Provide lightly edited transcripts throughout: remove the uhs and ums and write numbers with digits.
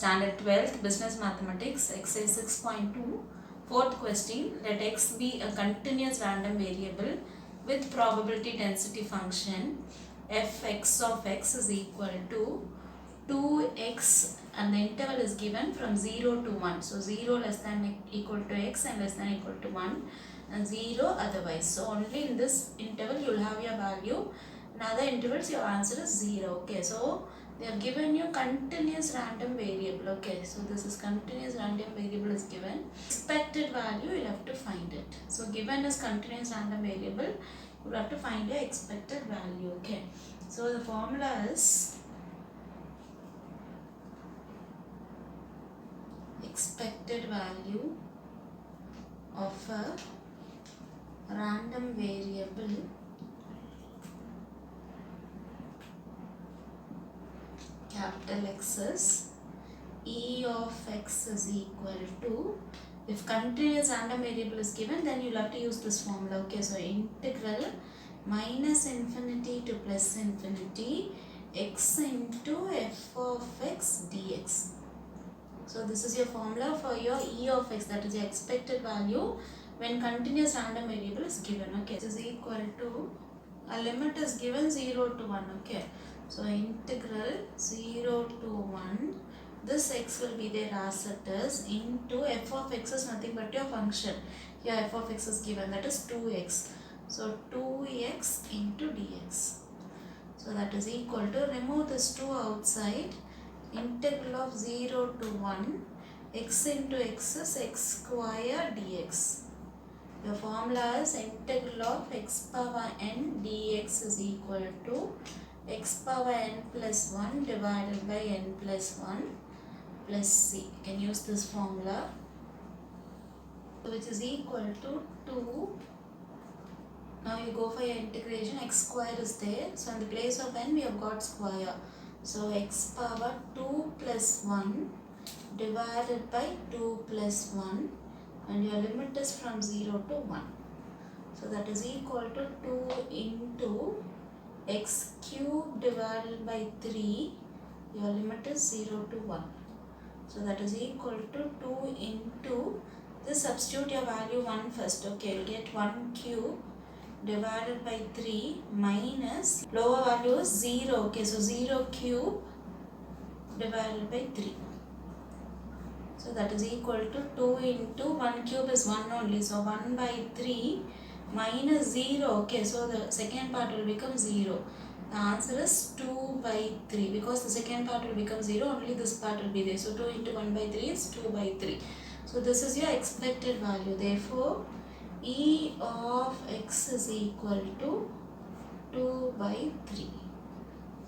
Standard 12th Business Mathematics Exercise 6.2 Fourth question. Let x be a continuous random variable with probability density function f(x) of x is equal to 2x and the interval is given from 0 to 1. So 0 less than equal to x and less than equal to 1 and 0 otherwise. So only in this interval you will have your value. In other intervals your answer is 0. Okay, so they have given you continuous random variable. Okay, so this is continuous random variable is given. Expected value you will have to find it. So given as continuous random variable, you will have to find your expected value. Okay, so the formula is expected value of a random variable capital X is E of x is equal to, if continuous random variable is given, then you will have to use this formula. Okay, so integral minus infinity to plus infinity x into f of x dx. So this is your formula for your E of x, that is your expected value when continuous random variable is given. Okay, this is equal to, a limit is given 0 to 1. Okay, so integral 0 to 1, this x will be there as it is, into f of x is nothing but your function. Here f of x is given, that is 2x. So 2x into dx. So that is equal to, remove this 2 outside, integral of 0 to 1, x into x is x square dx. The formula is integral of x power n dx is equal to x power n plus 1 divided by n plus 1 plus c. You can use this formula, which is equal to 2. Now you go for your integration, x square is there. So in the place of n we have got square. So x power 2 plus 1 divided by 2 plus 1, and your limit is from 0 to 1. So that is equal to 2 into x cube divided by 3. Your limit is 0 to 1. So that is equal to 2 into, this substitute your value 1 first. Okay, you get 1 cube divided by 3 minus, lower value is 0. Okay, so 0 cube divided by 3. So that is equal to 2 into 1 cube is 1 only. So 1 by 3 minus 0. Okay, so the second part will become 0. The answer is 2 by 3, because the second part will become 0, only this part will be there. So 2 into 1 by 3 is 2 by 3. So this is your expected value. Therefore, E of x is equal to 2 by 3.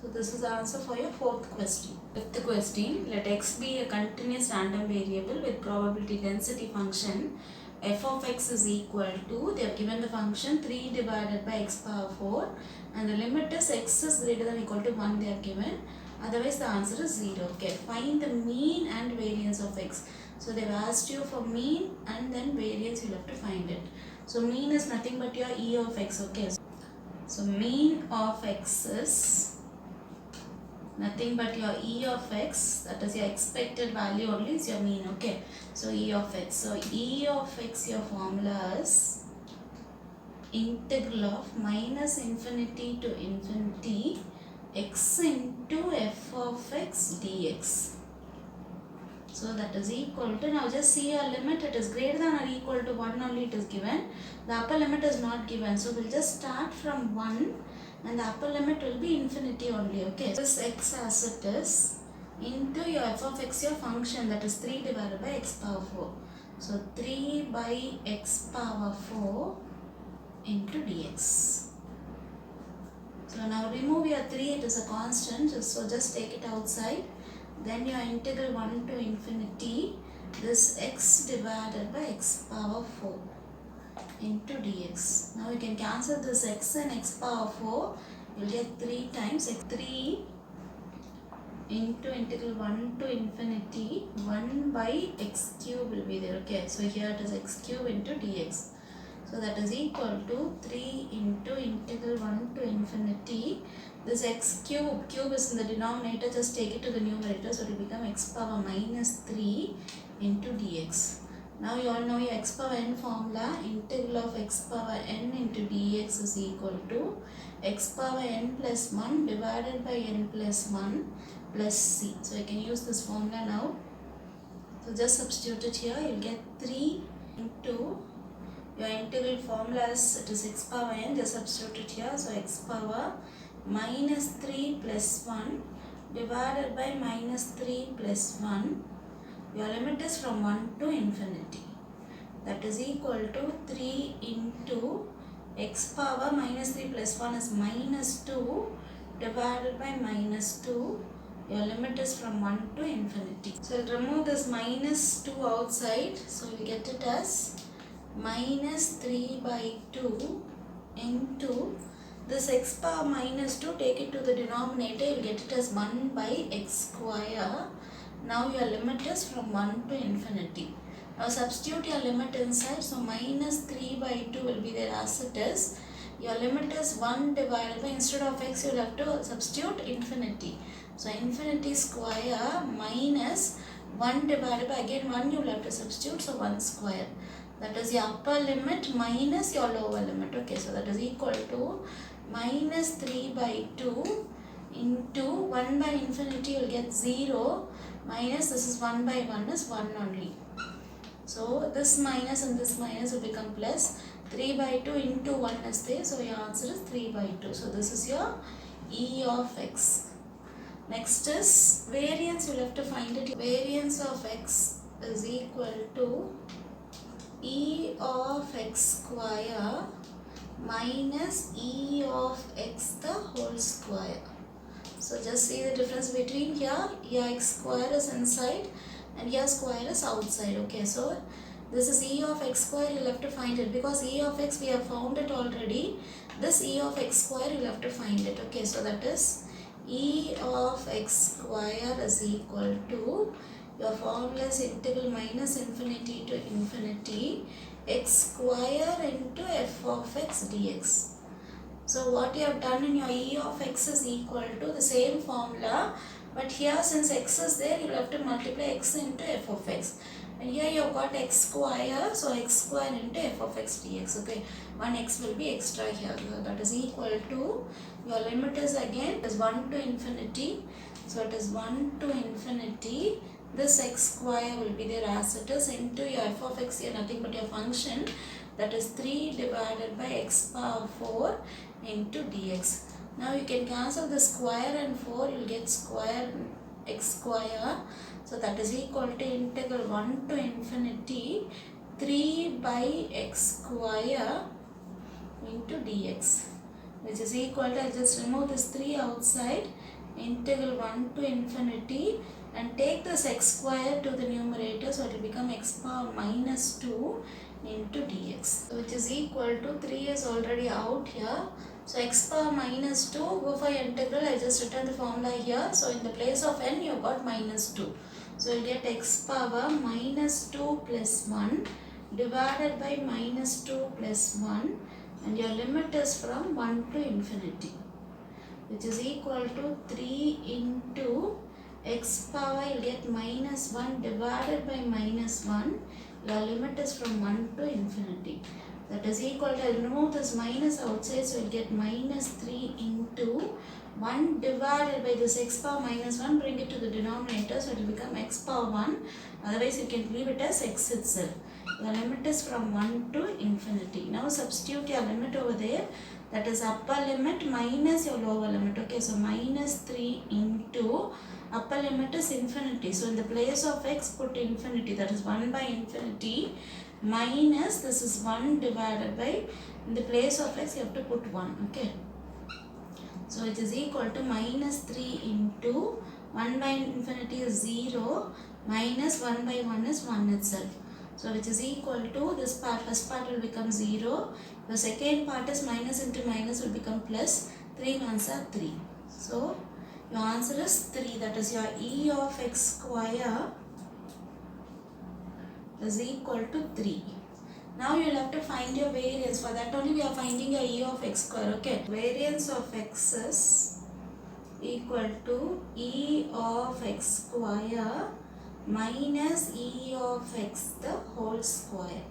So this is the answer for your fourth question. Fifth question, let x be a continuous random variable with probability density function f of x is equal to, they have given the function 3 divided by x power 4 and the limit is x is greater than or equal to 1 they have given, otherwise the answer is 0. Okay, find the mean and variance of x. So they have asked you for mean and then variance, you will have to find it. So mean is nothing but your E of x. Okay, so mean of x is nothing but your E of x, that is your expected value only, is your mean. Okay, so E of x. So E of x, your formula is integral of minus infinity to infinity x into f of x dx. So that is equal to, now just see a limit, it is greater than or equal to 1 only it is given. The upper limit is not given. So we'll just start from 1 and the upper limit will be infinity only. Okay, this x as it is into your f of x, your function, that is 3 divided by x power 4. So 3 by x power 4 into dx. So now remove your 3, it is a constant, so just take it outside. Then your integral 1 to infinity this x divided by x power 4 into dx. Now you can cancel this x and x power 4. You will get 3 times x. 3 into integral 1 to infinity 1 by x cube will be there. Okay, so here it is x cube into dx. So that is equal to 3 into integral 1 to infinity This x cube is in the denominator, just take it to the numerator, so it will become x power minus 3 into dx. Now you all know your x power n formula, integral of x power n into dx is equal to x power n plus 1 divided by n plus 1 plus c. So I can use this formula now. So just substitute it here, you will get 3 into your integral formula is, it is x power n, just substitute it here. So x power minus 3 plus 1 divided by minus 3 plus 1. Your limit is from 1 to infinity. That is equal to 3 into x power minus 3 plus 1 is minus 2 divided by minus 2. Your limit is from 1 to infinity. So I'll remove this minus 2 outside. So we'll get it as minus 3 by 2 into this x power minus 2, take it to the denominator, you will get it as 1 by x square. Now your limit is from 1 to infinity. Now substitute your limit inside, so minus 3 by 2 will be there as it is. Your limit is 1 divided by, instead of x you will have to substitute infinity. So infinity square minus 1 divided by, again 1 you will have to substitute, so 1 square. That is your upper limit minus your lower limit. Okay, so that is equal to minus 3 by 2 into 1 by infinity, you will get 0 minus this is 1 by 1 is 1 only. So this minus and this minus will become plus. 3 by 2 into 1 is there, so your answer is 3 by 2. So this is your E of x. Next is variance, you will have to find it. Variance of x is equal to E of x square minus E of x the whole square. So just see the difference between here x square is inside and here square is outside. Okay, so this is E of x square, you will have to find it, because E of x we have found it already. This E of x square you will have to find it. Okay, so that is E of x square is equal to, your formula is integral minus infinity to infinity x square into f of x dx. So what you have done in your E of x is equal to the same formula, but here since x is there, you will have to multiply x into f of x. And here you have got x square, so x square into f of x dx. Okay, one x will be extra here. So that is equal to, your limit is again is 1 to infinity. So it is 1 to infinity. This x square will be there as it is into your f of x, here nothing but your function, that is 3 divided by x power 4 into dx. Now you can cancel the square and 4, you will get square x square. So that is equal to integral 1 to infinity 3 by x square into dx, which is equal to, I just remove this 3 outside, integral 1 to infinity, and take this x square to the numerator, so it will become x power minus 2 into dx, which is equal to, 3 is already out here. So x power minus 2, go for integral, I just written the formula here. So in the place of n you got minus 2. So you will get x power minus 2 plus 1 divided by minus 2 plus 1, and your limit is from 1 to infinity, which is equal to 3 into x power, you will get minus 1 divided by minus 1. Your limit is from 1 to infinity. That is equal to, I will remove this minus outside, so you will get minus 3 into 1 divided by this x power minus 1, bring it to the denominator, so it will become x power 1. Otherwise you can leave it as x itself. Your limit is from 1 to infinity. Now substitute your limit over there, that is upper limit minus your lower limit. Okay, so minus 3 into upper limit is infinity. So in the place of x put infinity, that is 1 by infinity, minus this is 1 divided by, in the place of x you have to put 1. Okay, so it is equal to minus 3 into 1 by infinity is 0 minus 1 by 1 is 1 itself. So which is equal to, this part, first part will become 0, the second part is minus into minus will become plus, 3 ones are 3. So your answer is 3, that is your E of x square is equal to 3. Now you will have to find your variance. For that only we are finding your E of x square. Okay, variance of x is equal to e of x square minus e of x the whole square.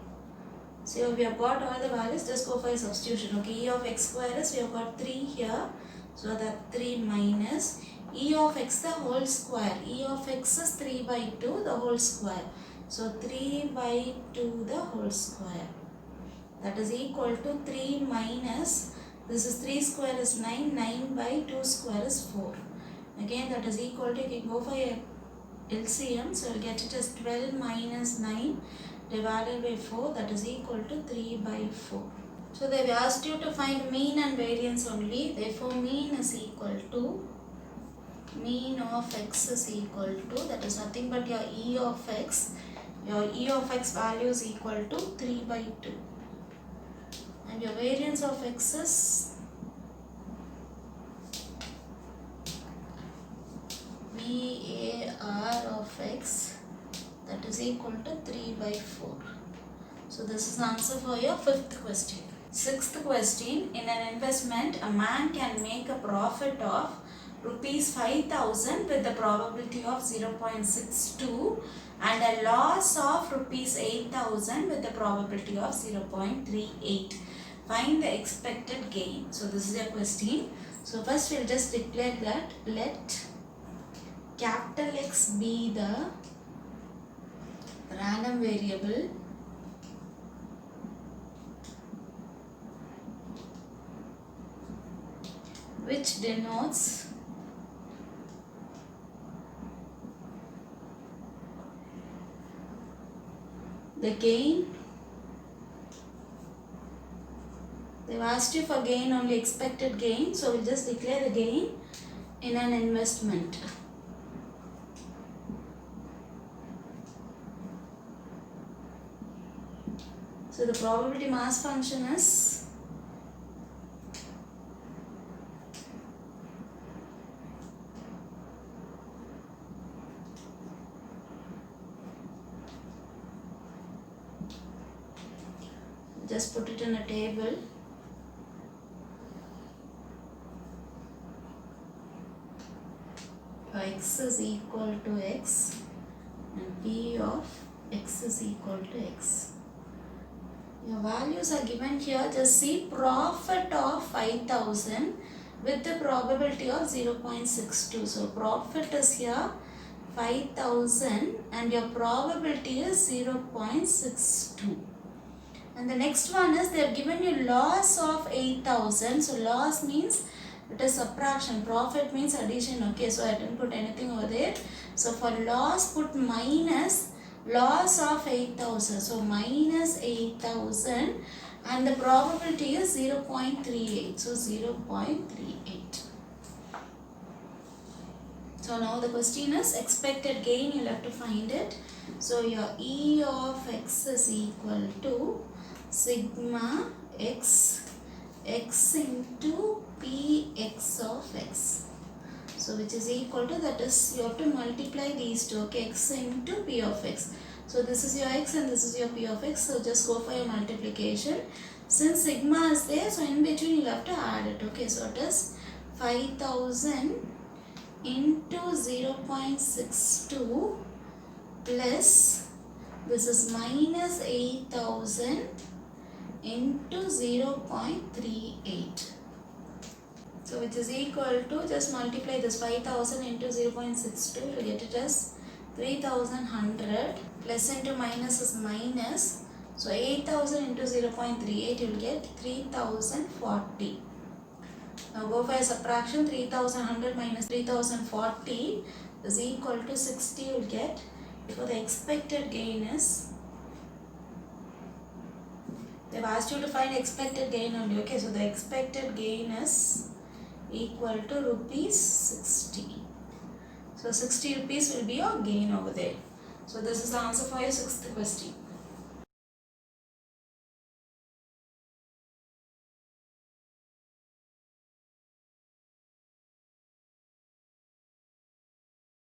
So we have got all the values, just go for a substitution. Okay, e of x square is, we have got 3 here. So that 3 minus e of x the whole square. E of x is 3 by 2 the whole square. So 3 by 2 the whole square. That is equal to 3 minus, this is 3 square is 9, 9 by 2 square is 4. Again that is equal to, you can go for a LCM, so you will get it as 12 minus 9 divided by 4, that is equal to 3 by 4. So they have asked you to find mean and variance only, therefore mean is equal to, mean of x is equal to, that is nothing but your e of x, your e of x value is equal to 3 by 2. And your variance of x is VAR of x, that is equal to 3 by 4. So this is the answer for your 5th question. 6th question, in an investment, a man can make a profit of rupees 5,000 with the probability of 0.62 and a loss of rupees 8,000 with the probability of 0.38. Find the expected gain. So this is a question. So first we'll just declare that let capital X be the random variable which denotes the gain. They've asked you for gain only, expected gain, so we'll just declare the gain in an investment. So the probability mass function is just put it in a table. X is equal to x and P of x is equal to x. Your values are given here. Just see profit of 5,000 with the probability of 0.62. So profit is here 5,000 and your probability is 0.62. And the next one is they have given you loss of 8,000. So loss means it is subtraction. Profit means addition. Okay, so I didn't put anything over there. So for loss, put minus loss of 8,000. So minus 8,000 and the probability is 0.38. So 0.38. So now the question is expected gain. You'll have to find it. So your E of x is equal to sigma x into px of x. So which is equal to, that is you have to multiply these two. Okay, x into p of x. So this is your x and this is your p of x. So just go for your multiplication. Since sigma is there, so in between you'll have to add it. Okay, so it is 5,000 into 0.62 plus this is minus 8,000 into 0.38. So which is equal to, just multiply this 5,000 into 0.62, you will get it as 3,100, plus into minus is minus. So 8,000 into 0.38, you will get 3,040. Now go for a subtraction. 3,100 minus 3,040 is equal to 60, you will get. For the expected gain is, they've asked you to find expected gain only. Okay, so the expected gain is equal to rupees 60. So 60 rupees will be your gain over there. So this is the answer for your 6th question.